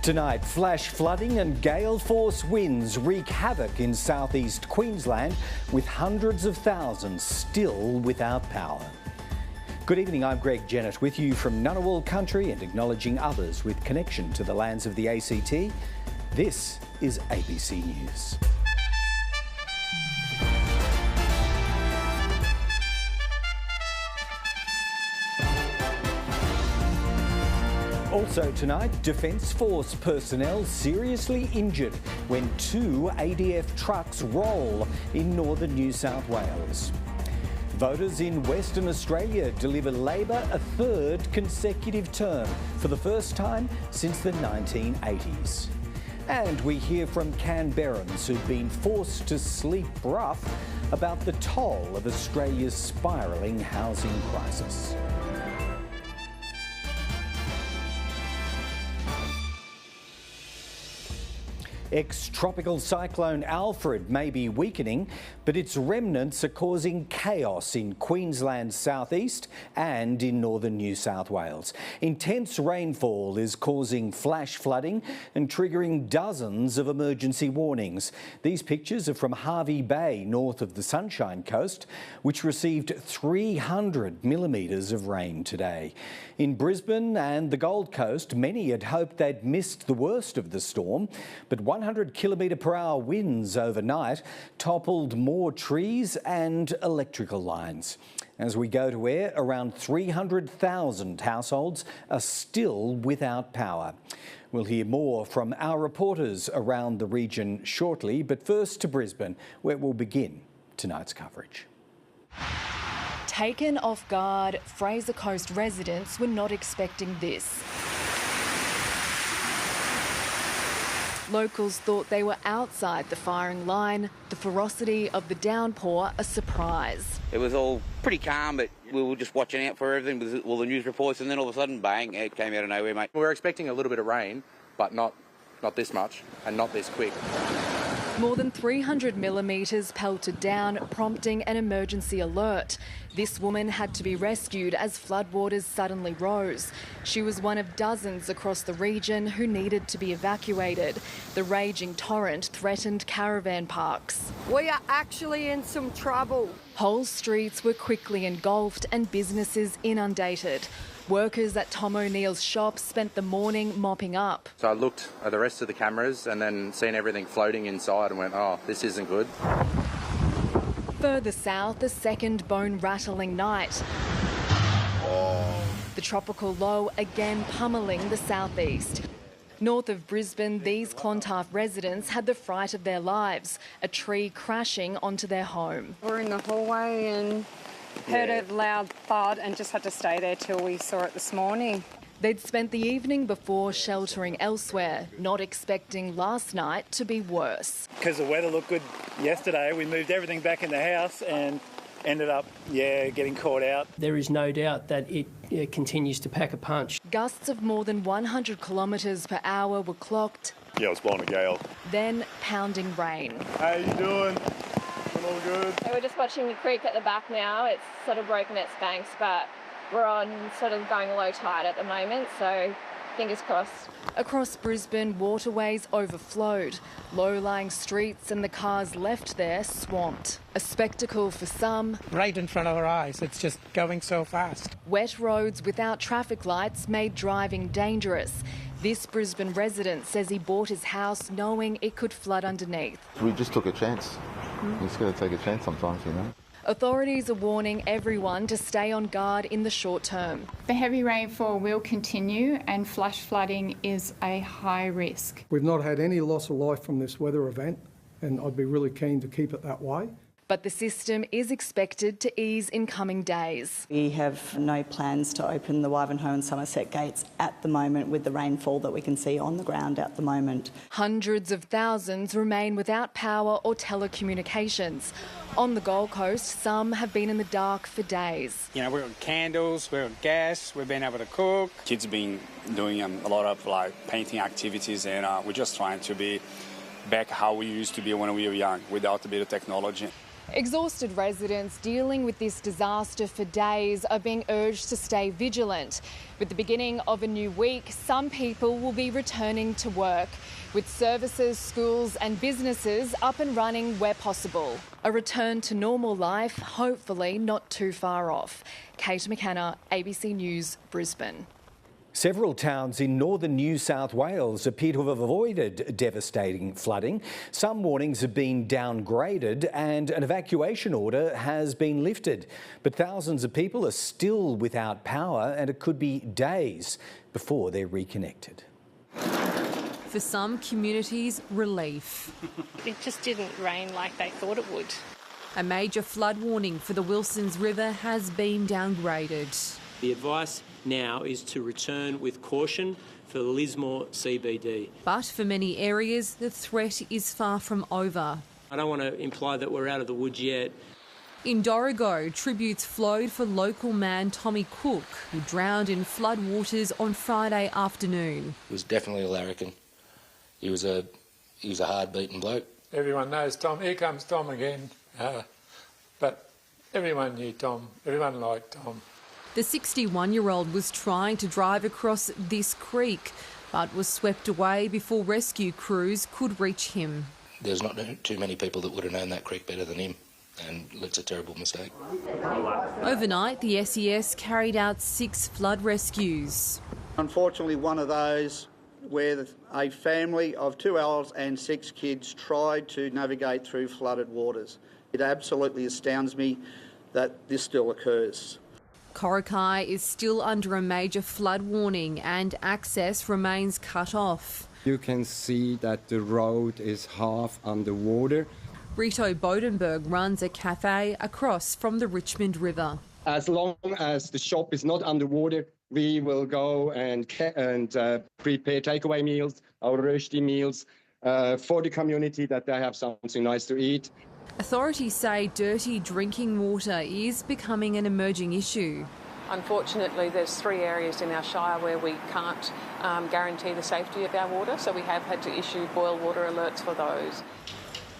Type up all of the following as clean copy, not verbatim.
Tonight, flash flooding and gale force winds wreak havoc in southeast Queensland, with hundreds of thousands still without power. Good evening, I'm Jennett with you from Ngunnawal country and acknowledging others with connection to the lands of the ACT. This is ABC News. Also tonight, Defence Force personnel seriously injured when two ADF trucks roll in northern New South Wales. Voters in Western Australia deliver Labor a third consecutive term for the first time since the 1980s. And we hear from Canberrans who've been forced to sleep rough about the toll of Australia's spiralling housing crisis. Ex-tropical cyclone Alfred may be weakening, but its remnants are causing chaos in Queensland's southeast and in northern New South Wales. Intense rainfall is causing flash flooding and triggering dozens of emergency warnings. These pictures are from Hervey Bay, north of the Sunshine Coast, which received 300 millimetres of rain today. In Brisbane and the Gold Coast, many had hoped they'd missed the worst of the storm, but 100 km/h winds overnight toppled more trees and electrical lines. As we go to air, around 300,000 households are still without power. We'll hear more from our reporters around the region shortly, but first to Brisbane, where we'll begin tonight's coverage. Taken off guard, Fraser Coast residents were not expecting this. Locals thought they were outside the firing line. The ferocity of the downpour a surprise. It was all pretty calm, but we were just watching out for everything with all the news reports, and then all of a sudden, bang, it came out of nowhere, mate. We were expecting a little bit of rain, but not this much and not this quick. More than 300 millimetres pelted down, prompting an emergency alert. This woman had to be rescued as floodwaters suddenly rose. She was one of dozens across the region who needed to be evacuated. The raging torrent threatened caravan parks. We are actually in some trouble. Whole streets were quickly engulfed and businesses inundated. Workers at Tom O'Neill's shop spent the morning mopping up. So I looked at the rest of the cameras and then seen everything floating inside and went, oh, this isn't good. Further south, a second bone-rattling night. The tropical low again pummelling the southeast. North of Brisbane, these Clontarf residents had the fright of their lives, a tree crashing onto their home. We're in the hallway and heard a loud thud and just had to stay there till we saw it this morning. They'd spent the evening before sheltering elsewhere, not expecting last night to be worse. Because the weather looked good yesterday, we moved everything back in the house and ended up, getting caught out. There is no doubt that it continues to pack a punch. Gusts of more than 100 kilometres per hour were clocked. Yeah, it was blowing a gale. Then pounding rain. How you doing? All good? So we're just watching the creek at the back now. It's sort of broken its banks, but we're on sort of going low tide at the moment, so fingers crossed. Across Brisbane, waterways overflowed. Low-lying streets and the cars left there swamped. A spectacle for some. Right in front of our eyes. It's just going so fast. Wet roads without traffic lights made driving dangerous. This Brisbane resident says he bought his house knowing it could flood underneath. We just took a chance. You just got to take a chance sometimes, you know. Authorities are warning everyone to stay on guard in the short term. The heavy rainfall will continue and flash flooding is a high risk. We've not had any loss of life from this weather event, and I'd be really keen to keep it that way. But the system is expected to ease in coming days. We have no plans to open the Wivenhoe and Somerset gates at the moment with the rainfall that we can see on the ground at the moment. Hundreds of thousands remain without power or telecommunications. On the Gold Coast, some have been in the dark for days. You know, we're on candles, we're on gas, we've been able to cook. Kids have been doing a lot of painting activities, and we're just trying to be back how we used to be when we were young, without a bit of technology. Exhausted residents dealing with this disaster for days are being urged to stay vigilant. With the beginning of a new week, some people will be returning to work, with services, schools and businesses up and running where possible. A return to normal life, hopefully not too far off. Kate McKenna, ABC News, Brisbane. Several towns in northern New South Wales appear to have avoided devastating flooding. Some warnings have been downgraded and an evacuation order has been lifted. But thousands of people are still without power and it could be days before they're reconnected. For some communities, relief. It just didn't rain like they thought it would. A major flood warning for the Wilsons River has been downgraded. The advice now is to return with caution for Lismore CBD. But for many areas, the threat is far from over. I don't want to imply that we're out of the woods yet. In Dorrigo, tributes flowed for local man Tommy Cook, who drowned in flood waters on Friday afternoon. He was definitely a larrikin. He was a hard-beaten bloke. Everyone knows Tom. Here comes Tom again. But everyone knew Tom. Everyone liked Tom. The 61-year-old was trying to drive across this creek, but was swept away before rescue crews could reach him. There's not too many people that would have known that creek better than him, and it's a terrible mistake. Overnight, the SES carried out 6 flood rescues. Unfortunately, one of those where a family of 2 adults and 6 kids tried to navigate through flooded waters. It absolutely astounds me that this still occurs. Coraki is still under a major flood warning and access remains cut off. You can see that the road is half underwater. Rito Bodenberg runs a cafe across from the Richmond River. As long as the shop is not underwater, we will go and prepare takeaway meals, our rösti meals, for the community, that they have something nice to eat. Authorities say dirty drinking water is becoming an emerging issue. Unfortunately, there's 3 areas in our shire where we can't guarantee the safety of our water, so we have had to issue boil water alerts for those.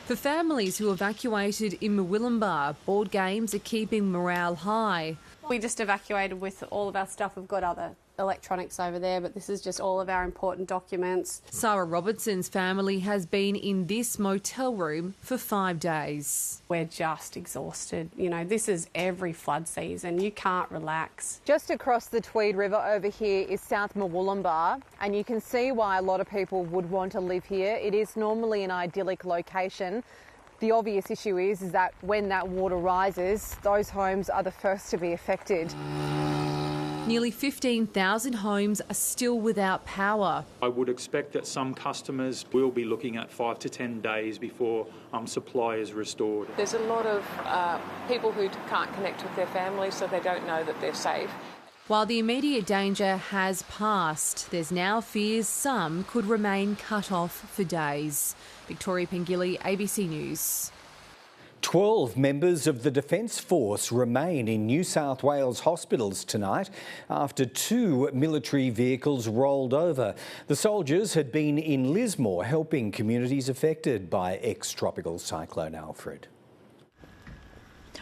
For families who evacuated in Murwillumbah, board games are keeping morale high. We just evacuated with all of our stuff. We've got other electronics over there, but this is just all of our important documents. Sarah Robertson's family has been in this motel room for 5 days. We're just exhausted. You know, this is every flood season. You can't relax. Just across the Tweed River over here is South Murwillumbah, and you can see why a lot of people would want to live here. It is normally an idyllic location. The obvious issue is that when that water rises, those homes are the first to be affected. Nearly 15,000 homes are still without power. I would expect that some customers will be looking at 5 to 10 days before supply is restored. There's a lot of people who can't connect with their families, so they don't know that they're safe. While the immediate danger has passed, there's now fears some could remain cut off for days. Victoria Pengilly, ABC News. 12 members of the Defence Force remain in New South Wales hospitals tonight after 2 military vehicles rolled over. The soldiers had been in Lismore helping communities affected by ex-tropical cyclone Alfred.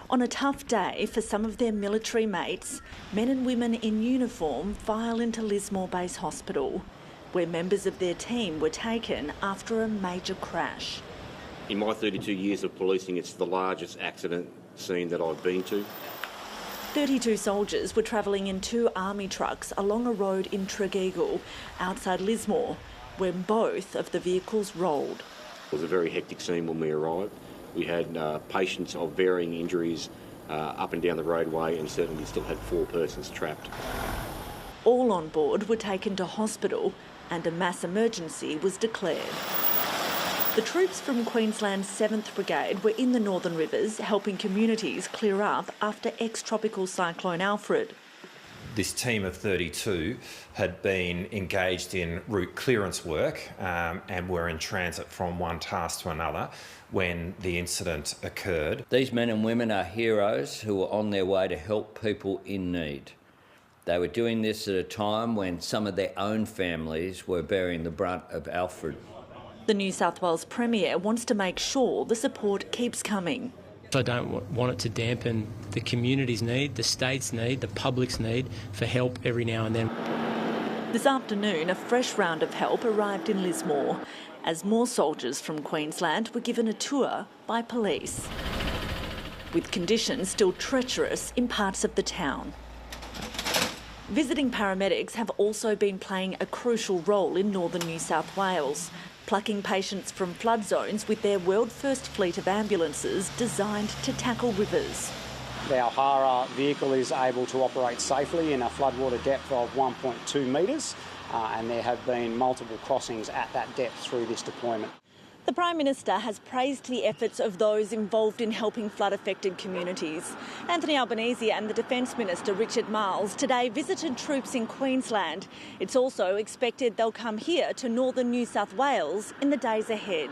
On a tough day for some of their military mates, men and women in uniform file into Lismore Base Hospital, where members of their team were taken after a major crash. In my 32 years of policing, it's the largest accident scene that I've been to. 32 soldiers were travelling in 2 army trucks along a road in Tregeagle, outside Lismore, when both of the vehicles rolled. It was a very hectic scene when we arrived. We had patients of varying injuries up and down the roadway, and certainly still had 4 persons trapped. All on board were taken to hospital and a mass emergency was declared. The troops from Queensland's 7th Brigade were in the Northern Rivers helping communities clear up after ex-tropical cyclone Alfred. This team of 32 had been engaged in route clearance work and were in transit from one task to another when the incident occurred. These men and women are heroes who are on their way to help people in need. They were doing this at a time when some of their own families were bearing the brunt of Alfred. The New South Wales Premier wants to make sure the support keeps coming. I don't want it to dampen the community's need, the state's need, the public's need for help every now and then. This afternoon, a fresh round of help arrived in Lismore as more soldiers from Queensland were given a tour by police, with conditions still treacherous in parts of the town. Visiting paramedics have also been playing a crucial role in northern New South Wales, plucking patients from flood zones with their world-first fleet of ambulances designed to tackle rivers. Our HARA vehicle is able to operate safely in a floodwater depth of 1.2 metres, and there have been multiple crossings at that depth through this deployment. The Prime Minister has praised the efforts of those involved in helping flood-affected communities. Anthony Albanese and the Defence Minister Richard Marles today visited troops in Queensland. It's also expected they'll come here to northern New South Wales in the days ahead.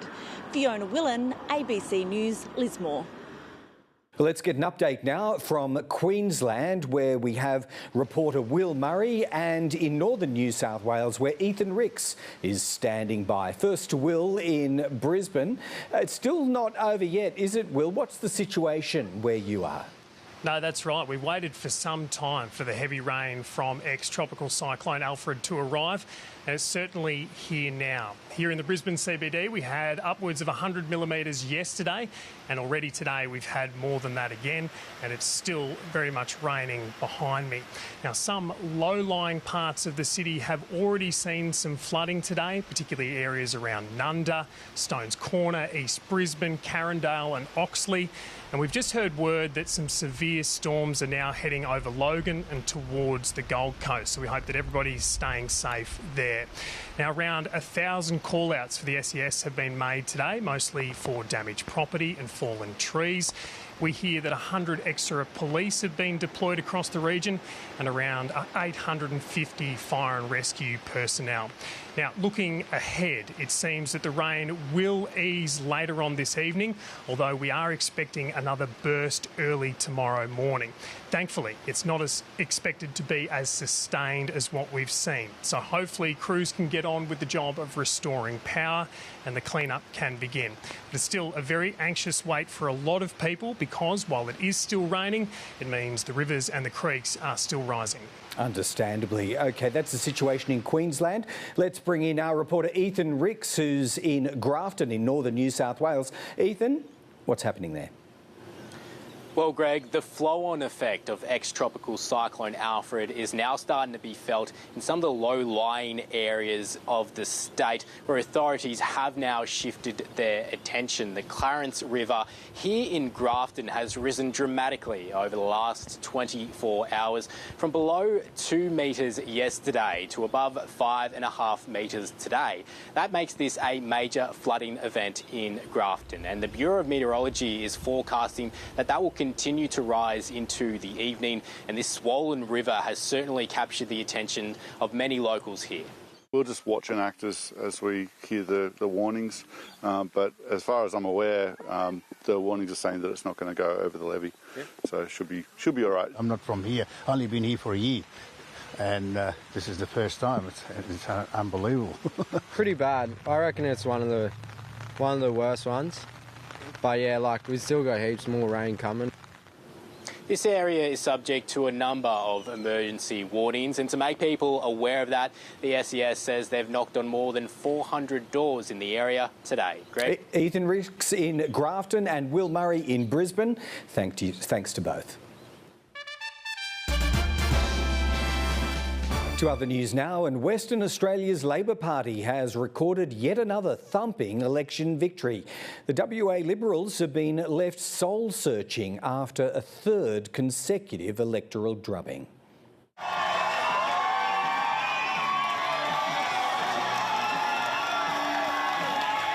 Fiona Willan, ABC News, Lismore. Well, let's get an update now from Queensland, where we have reporter Will Murray, and in northern New South Wales, where Ethan Ricks is standing by. First to Will in Brisbane. It's still not over yet, is it, Will? What's the situation where you are? No, that's right. We waited for some time for the heavy rain from ex-tropical cyclone Alfred to arrive, and it's certainly here now. Here in the Brisbane CBD, we had upwards of 100 millimetres yesterday, and already today we've had more than that again, and it's still very much raining behind me. Now, some low-lying parts of the city have already seen some flooding today, particularly areas around Nunda, Stones Corner, East Brisbane, Carindale and Oxley. And we've just heard word that some severe storms are now heading over Logan and towards the Gold Coast. So we hope that everybody's staying safe there. Now, around 1,000 call-outs for the SES have been made today, mostly for damaged property and fallen trees. We hear that 100 extra police have been deployed across the region and around 850 fire and rescue personnel. Now, looking ahead, it seems that the rain will ease later on this evening, although we are expecting another burst early tomorrow morning. Thankfully, it's not as expected to be as sustained as what we've seen. So hopefully crews can get on with the job of restoring power and the clean-up can begin. But it's still a very anxious wait for a lot of people, because while it is still raining, it means the rivers and the creeks are still rising. Understandably. OK, that's the situation in Queensland. Let's bring in our reporter Ethan Ricks, who's in Grafton in northern New South Wales. Ethan, what's happening there? Well, Greg, the flow-on effect of ex-tropical cyclone Alfred is now starting to be felt in some of the low-lying areas of the state, where authorities have now shifted their attention. The Clarence River here in Grafton has risen dramatically over the last 24 hours, from below 2 metres yesterday to above 5.5 metres today. That makes this a major flooding event in Grafton, and the Bureau of Meteorology is forecasting that will continue to rise into the evening, and this swollen river has certainly captured the attention of many locals here. We'll just watch and act as we hear the warnings, but as far as I'm aware, the warnings are saying that it's not going to go over the levee, so it should be all right. I'm not from here. Only been here for a year, and this is the first time. It's unbelievable. Pretty bad. I reckon it's one of the worst ones. But yeah, like, we still got heaps more rain coming. This area is subject to a number of emergency warnings, and to make people aware of that, the SES says they've knocked on more than 400 doors in the area today. Greg? Ethan Ricks in Grafton and Will Murray in Brisbane. Thanks to both. To other news now, and Western Australia's Labor Party has recorded yet another thumping election victory. The WA Liberals have been left soul-searching after a third consecutive electoral drubbing.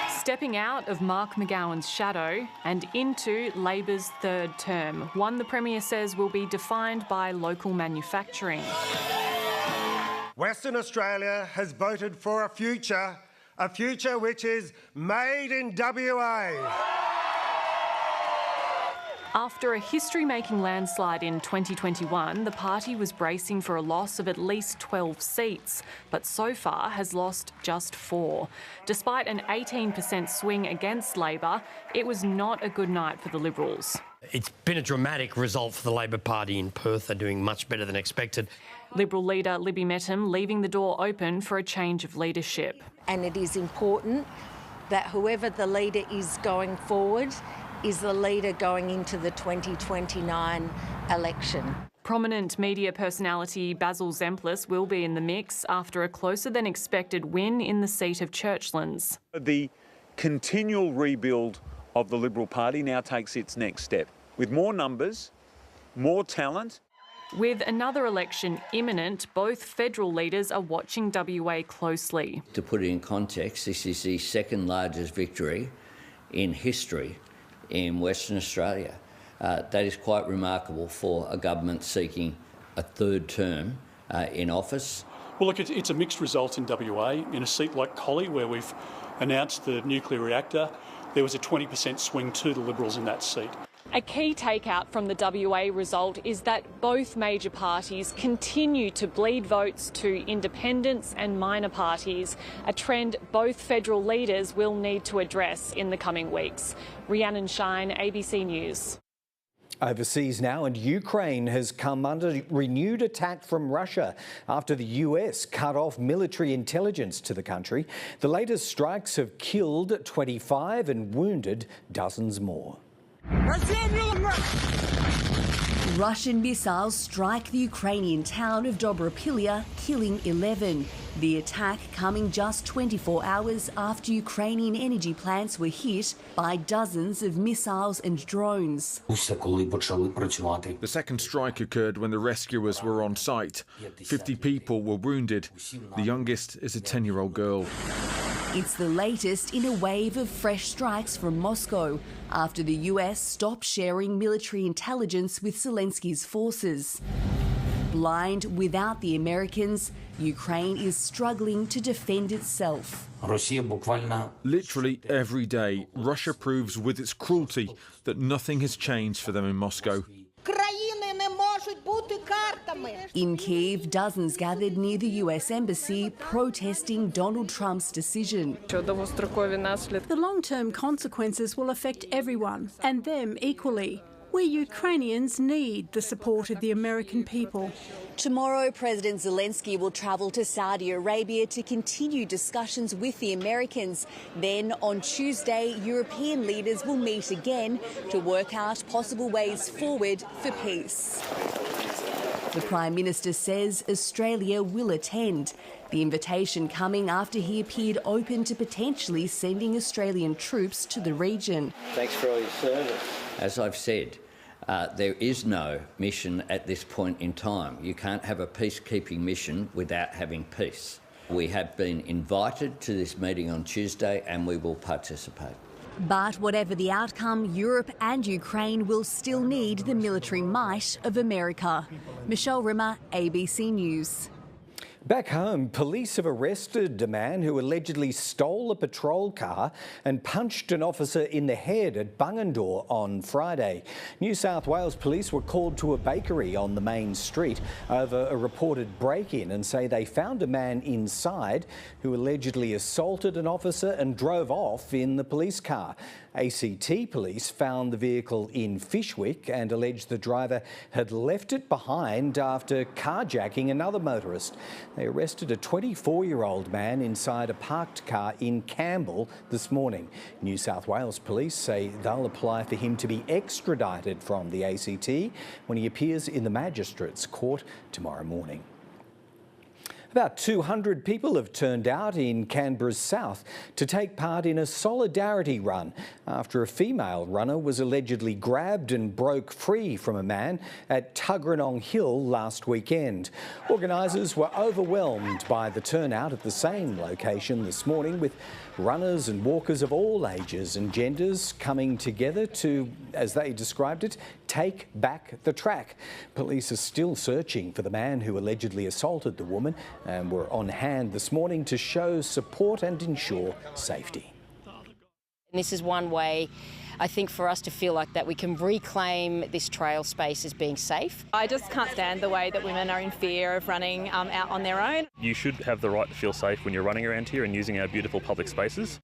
Stepping out of Mark McGowan's shadow and into Labor's third term, one the Premier says will be defined by local manufacturing. Western Australia has voted for a future which is made in WA. After a history-making landslide in 2021, the party was bracing for a loss of at least 12 seats, but so far has lost just 4. Despite an 18% swing against Labor, it was not a good night for the Liberals. It's been a dramatic result for the Labor Party in Perth. They're doing much better than expected. Liberal leader Libby Mettam leaving the door open for a change of leadership. And it is important that whoever the leader is going forward is the leader going into the 2029 election. Prominent media personality Basil Zemplis will be in the mix after a closer-than-expected win in the seat of Churchlands. The continual rebuild of the Liberal Party now takes its next step, with more numbers, more talent. With another election imminent, both federal leaders are watching WA closely. To put it in context, this is the second largest victory in history in Western Australia. That is quite remarkable for a government seeking a third term in office. Well, look, it's a mixed result in WA. In a seat like Collie, where we've announced the nuclear reactor, there was a 20% swing to the Liberals in that seat. A key takeout from the WA result is that both major parties continue to bleed votes to independents and minor parties, a trend both federal leaders will need to address in the coming weeks. Rhiannon Shine, ABC News. Overseas now, and Ukraine has come under renewed attack from Russia after the US cut off military intelligence to the country. The latest strikes have killed 25 and wounded dozens more. Russian missiles strike the Ukrainian town of Dobropilya, killing 11. The attack coming just 24 hours after Ukrainian energy plants were hit by dozens of missiles and drones. The second strike occurred when the rescuers were on site. 50 people were wounded. The youngest is a 10-year-old girl. It's the latest in a wave of fresh strikes from Moscow after the US stopped sharing military intelligence with Zelensky's forces. Blind without the Americans, Ukraine is struggling to defend itself. Literally every day, Russia proves with its cruelty that nothing has changed for them in Moscow. In Kyiv, dozens gathered near the US Embassy protesting Donald Trump's decision. The long-term consequences will affect everyone, and them equally. We Ukrainians need the support of the American people. Tomorrow, President Zelensky will travel to Saudi Arabia to continue discussions with the Americans. Then, on Tuesday, European leaders will meet again to work out possible ways forward for peace. The Prime Minister says Australia will attend. The invitation coming after he appeared open to potentially sending Australian troops to the region. Thanks for all your service. As I've said, there is no mission at this point in time. You can't have a peacekeeping mission without having peace. We have been invited to this meeting on Tuesday and we will participate. But whatever the outcome, Europe and Ukraine will still need the military might of America. Michelle Rimmer, ABC News. Back home, police have arrested a man who allegedly stole a patrol car and punched an officer in the head at Bungendore on Friday. New South Wales police were called to a bakery on the main street over a reported break-in and say they found a man inside who allegedly assaulted an officer and drove off in the police car. ACT police found the vehicle in Fyshwick and alleged the driver had left it behind after carjacking another motorist. They arrested a 24-year-old man inside a parked car in Campbell this morning. New South Wales police say they'll apply for him to be extradited from the ACT when he appears in the Magistrates Court tomorrow morning. About 200 people have turned out in Canberra's south to take part in a solidarity run after a female runner was allegedly grabbed and broke free from a man at Tuggeranong Hill last weekend. Organisers were overwhelmed by the turnout at the same location this morning, with runners and walkers of all ages and genders coming together to, as they described it, take back the track. Police are still searching for the man who allegedly assaulted the woman and were on hand this morning to show support and ensure safety. And this is one way, I think, for us to feel like that we can reclaim this trail space as being safe. I just can't stand the way that women are in fear of running out on their own. You should have the right to feel safe when you're running around here and using our beautiful public spaces.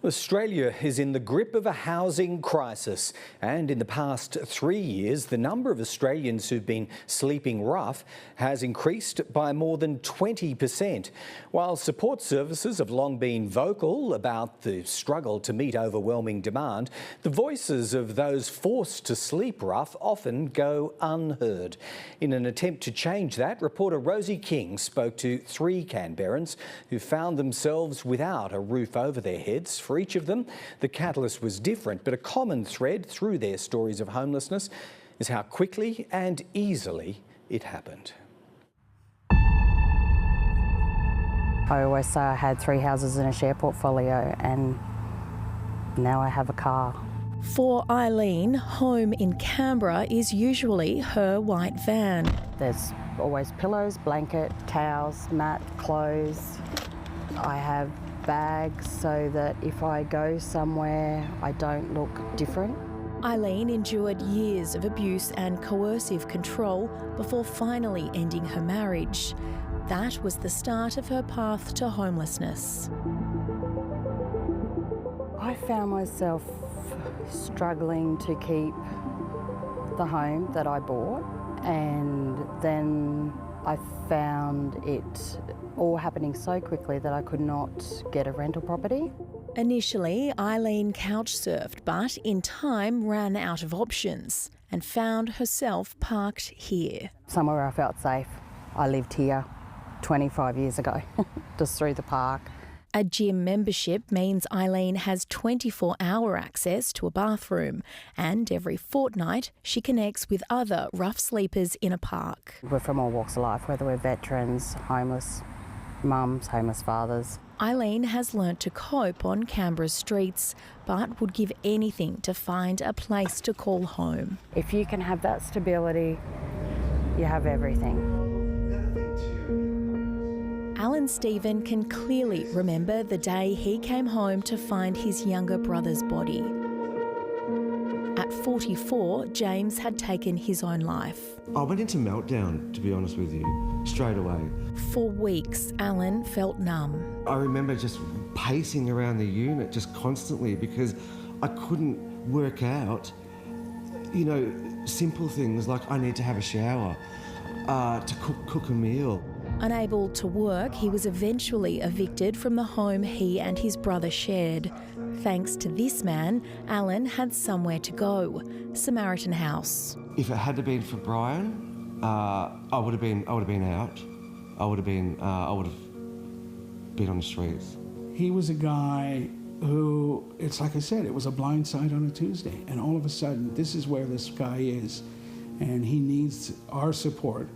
Australia is in the grip of a housing crisis, and in the past 3 years, the number of Australians who've been sleeping rough has increased by more than 20%. While support services have long been vocal about the struggle to meet overwhelming demand, the voices of those forced to sleep rough often go unheard. In an attempt to change that, reporter Rosie King spoke to 3 Canberrans who found themselves without a roof over their heads. For each of them, the catalyst was different, but a common thread through their stories of homelessness is how quickly and easily it happened. I always say I had 3 houses in a share portfolio, and now I have a car. For Eileen, home in Canberra is usually her white van. There's always pillows, blanket, towels, mat, clothes. I have bags so that if I go somewhere, I don't look different. Eileen endured years of abuse and coercive control before finally ending her marriage. That was the start of her path to homelessness. I found myself struggling to keep the home that I bought, and then I found it all happening so quickly that I could not get a rental property. Initially, Eileen couch surfed, but in time ran out of options and found herself parked here. Somewhere where I felt safe. I lived here 25 years ago, just through the park. A gym membership means Eileen has 24-hour access to a bathroom, and every fortnight she connects with other rough sleepers in a park. We're from all walks of life, whether we're veterans, homeless mums, homeless fathers. Eileen has learnt to cope on Canberra's streets, but would give anything to find a place to call home. If you can have that stability, you have everything. Alan Stephen can clearly remember the day he came home to find his younger brother's body. At 44, James had taken his own life. I went into meltdown, to be honest with you, straight away. For weeks, Alan felt numb. I remember just pacing around the unit just constantly because I couldn't work out, you know, simple things like I need to have a shower, to cook a meal. Unable to work, he was eventually evicted from the home he and his brother shared. Thanks to this man, Alan had somewhere to go, Samaritan House. If it had been for Brian, I would have been out. I would have been on the streets. He was a guy who, it's like I said, it was a blind side on a Tuesday, and all of a sudden, this is where this guy is, and he needs our support.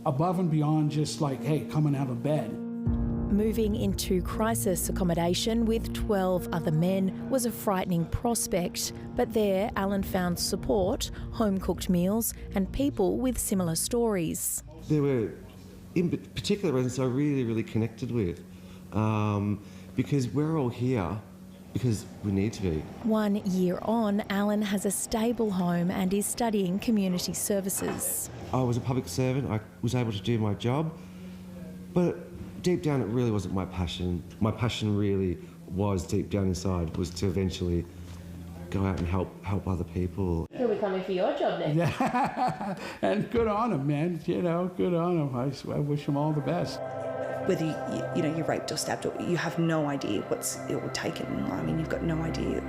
Above and beyond just like, hey, coming out of bed. Moving into crisis accommodation with 12 other men was a frightening prospect, but there Alan found support, home-cooked meals and people with similar stories. There were, in particular, residents I really, really connected with because we're all here because we need to be. 1 year on, Alan has a stable home and is studying community services. I was a public servant, I was able to do my job, but deep down it really wasn't my passion. My passion really was, deep down inside, was to eventually go out and help other people. He'll be coming for your job next. Yeah, and good on him, man, you know, good on him. I wish him all the best. Whether you're raped or stabbed, or you have no idea what's it will take. I mean, you've got no idea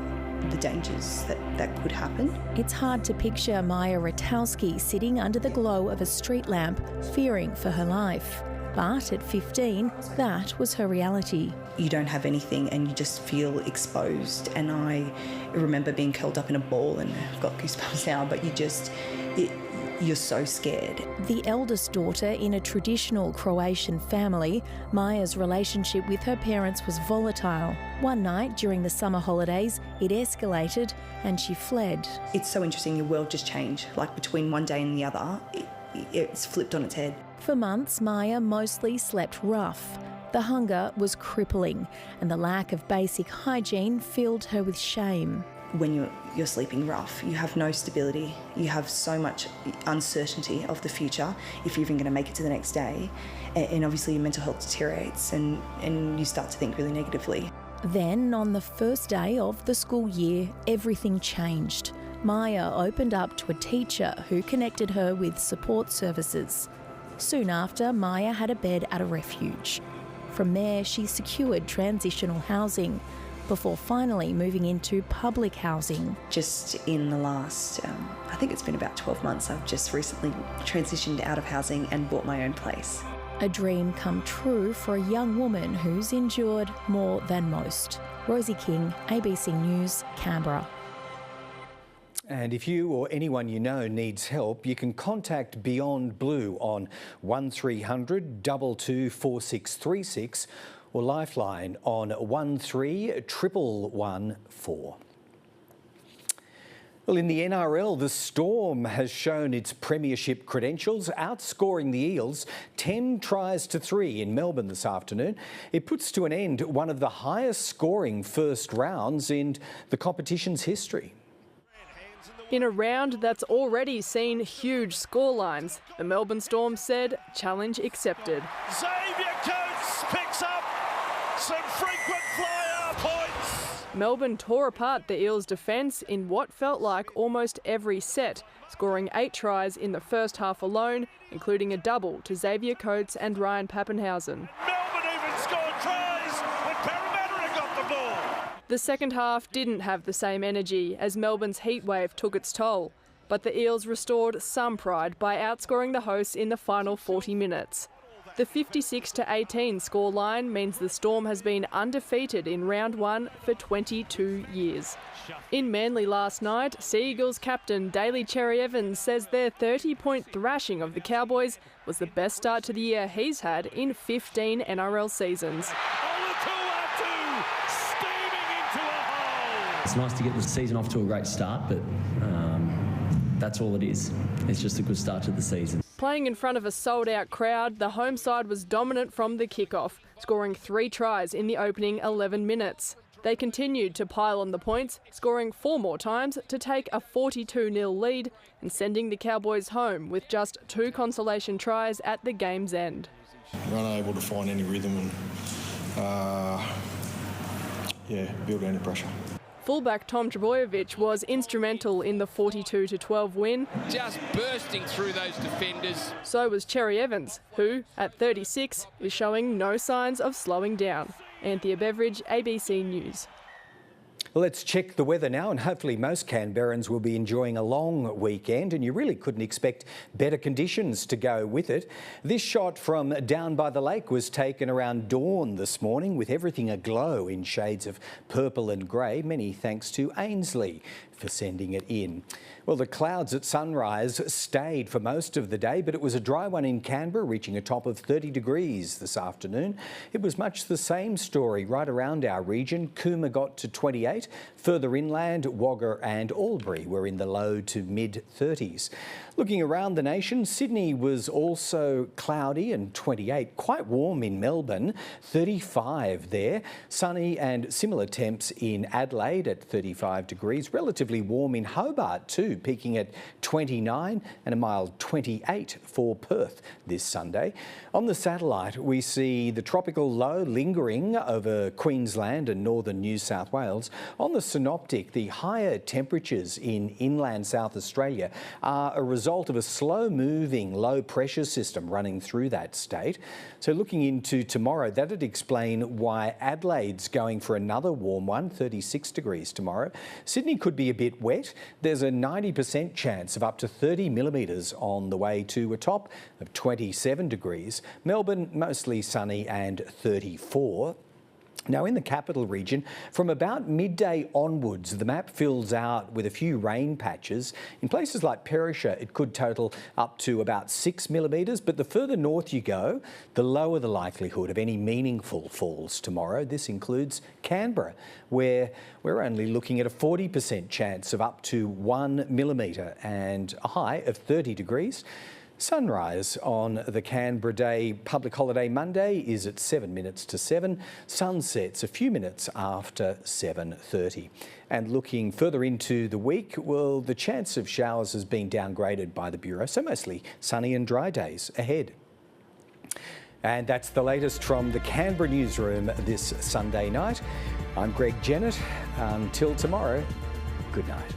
the dangers that could happen. It's hard to picture Maya Ratowski sitting under the glow of a street lamp, fearing for her life. But at 15, that was her reality. You don't have anything and you just feel exposed. And I remember being curled up in a ball, and I've got goosebumps now, but you're so scared. The eldest daughter in a traditional Croatian family, Maya's relationship with her parents was volatile. One night during the summer holidays, it escalated and she fled. It's so interesting, your world just changed. Like between one day and the other, it's flipped on its head. For months, Maya mostly slept rough. The hunger was crippling and the lack of basic hygiene filled her with shame. When you're sleeping rough, you have no stability, you have so much uncertainty of the future, if you're even going to make it to the next day, and obviously your mental health deteriorates and you start to think really negatively. Then, on the first day of the school year, everything changed. Maya opened up to a teacher who connected her with support services. Soon after, Maya had a bed at a refuge. From there, she secured transitional housing before finally moving into public housing. Just in the last, I think it's been about 12 months, I've just recently transitioned out of housing and bought my own place. A dream come true for a young woman who's endured more than most. Rosie King, ABC News, Canberra. And if you or anyone you know needs help, you can contact Beyond Blue on 1300 22 4636 or Lifeline on 131114. Well, in the NRL, the Storm has shown its premiership credentials, outscoring the Eels 10 tries to 3 in Melbourne this afternoon. It puts to an end one of the highest scoring first rounds in the competition's history. In a round that's already seen huge scorelines, the Melbourne Storm said, challenge accepted. Xavier Coates picks up some frequent flyer points. Melbourne tore apart the Eels' defence in what felt like almost every set, scoring 8 tries in the first half alone, including a double to Xavier Coates and Ryan Pappenhausen. Melbourne even scored tries when Parramatta got the ball. The second half didn't have the same energy as Melbourne's heatwave took its toll, but the Eels restored some pride by outscoring the hosts in the final 40 minutes. The 56-18 scoreline means the Storm has been undefeated in round 1 for 22 years. In Manly last night, Sea Eagles captain Daly Cherry Evans says their 30-point thrashing of the Cowboys was the best start to the year he's had in 15 NRL seasons. It's nice to get the season off to a great start, but that's all it is. It's just a good start to the season. Playing in front of a sold-out crowd, the home side was dominant from the kickoff, scoring 3 tries in the opening 11 minutes. They continued to pile on the points, scoring 4 more times to take a 42-0 lead and sending the Cowboys home with just 2 consolation tries at the game's end. We're unable to find any rhythm and build any pressure. Fullback Tom Trbojevic was instrumental in the 42-12 win. Just bursting through those defenders. So was Cherry Evans, who, at 36, is showing no signs of slowing down. Anthea Beveridge, ABC News. Well, let's check the weather now, and hopefully most Canberrans will be enjoying a long weekend, and you really couldn't expect better conditions to go with it. This shot from down by the lake was taken around dawn this morning, with everything aglow in shades of purple and grey, many thanks to Ainsley for sending it in. Well, the clouds at sunrise stayed for most of the day, but it was a dry one in Canberra, reaching a top of 30 degrees this afternoon. It was much the same story right around our region. Cooma got to 28. Further inland, Wagga and Albury were in the low to mid-30s. Looking around the nation, Sydney was also cloudy and 28. Quite warm in Melbourne, 35 there. Sunny and similar temps in Adelaide at 35 degrees. Relatively warm in Hobart too, peaking at 29, and a mild 28 for Perth this Sunday. On the satellite, we see the tropical low lingering over Queensland and northern New South Wales. On the synoptic, the higher temperatures in inland South Australia are a result of a slow-moving low-pressure system running through that state. So looking into tomorrow, that'd explain why Adelaide's going for another warm one, 36 degrees tomorrow. Sydney could be a bit wet. There's a 90% chance of up to 30 millimetres on the way to a top of 27 degrees. Melbourne, mostly sunny and 34. Now, in the capital region, from about midday onwards, the map fills out with a few rain patches. In places like Perisher, it could total up to about 6 millimetres, but the further north you go, the lower the likelihood of any meaningful falls tomorrow. This includes Canberra, where we're only looking at a 40% chance of up to 1 millimetre and a high of 30 degrees. Sunrise on the Canberra Day public holiday Monday is at 7 minutes to 7. Sunset's a few minutes after 7:30. And looking further into the week, well, the chance of showers has been downgraded by the Bureau, so mostly sunny and dry days ahead. And that's the latest from the Canberra newsroom this Sunday night. I'm Greg Jennett. Until tomorrow, good night.